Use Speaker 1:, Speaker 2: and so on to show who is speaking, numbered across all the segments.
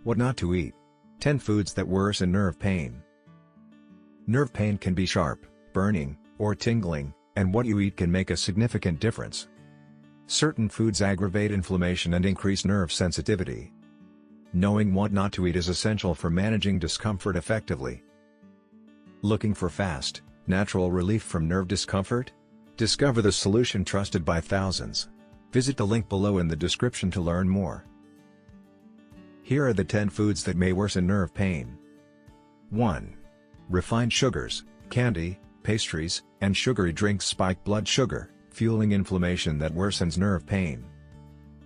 Speaker 1: What not to eat. 10 foods that worsen nerve pain. Nerve pain can be sharp, burning, or tingling, and what you eat can make a significant difference. Certain foods aggravate inflammation and increase nerve sensitivity. Knowing what not to eat is essential for managing discomfort effectively. Looking for fast, natural relief from nerve discomfort? Discover the solution trusted by thousands. Visit the link below in the description to learn more. Here are the 10 foods that may worsen nerve pain. 1. Refined sugars, candy, pastries, and sugary drinks spike blood sugar, fueling inflammation that worsens nerve pain.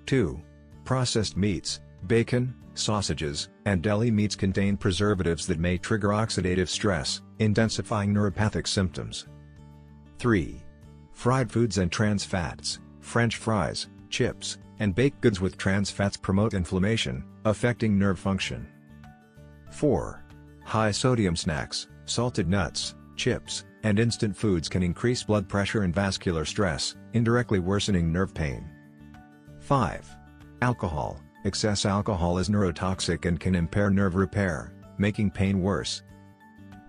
Speaker 1: 2. Processed meats, bacon, sausages, and deli meats contain preservatives that may trigger oxidative stress, intensifying neuropathic symptoms. 3. Fried foods and trans fats, French fries, chips, and baked goods with trans fats promote inflammation, affecting nerve function. 4. High-sodium snacks, salted nuts, chips, and instant foods can increase blood pressure and vascular stress, indirectly worsening nerve pain. 5. Alcohol. Excess alcohol is neurotoxic and can impair nerve repair, making pain worse.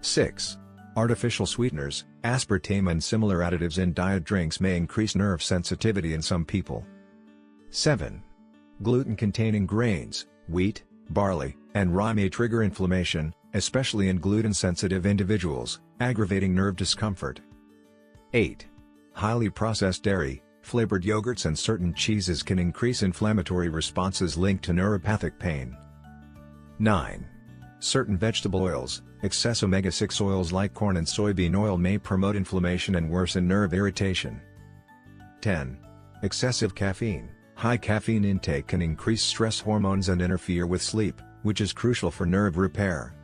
Speaker 1: 6. Artificial sweeteners, aspartame and similar additives in diet drinks may increase nerve sensitivity in some people. 7. Gluten-containing grains, wheat, barley, and rye may trigger inflammation, especially in gluten-sensitive individuals, aggravating nerve discomfort. 8. Highly processed dairy, flavored yogurts and certain cheeses can increase inflammatory responses linked to neuropathic pain. 9. Certain vegetable oils, excess omega-6 oils like corn and soybean oil may promote inflammation and worsen nerve irritation. 10. Excessive caffeine. High caffeine intake can increase stress hormones and interfere with sleep, which is crucial for nerve repair.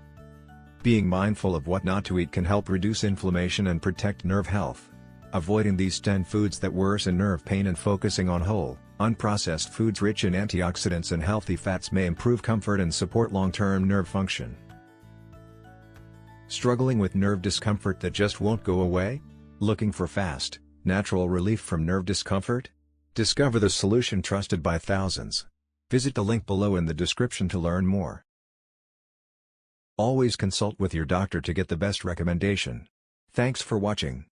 Speaker 1: Being mindful of what not to eat can help reduce inflammation and protect nerve health. Avoiding these 10 foods that worsen nerve pain and focusing on whole, unprocessed foods rich in antioxidants and healthy fats may improve comfort and support long-term nerve function. Struggling with nerve discomfort that just won't go away? Looking for fast, natural relief from nerve discomfort? Discover the solution trusted by thousands. Visit the link below in the description to learn more. Always consult with your doctor to get the best recommendation. Thanks for watching.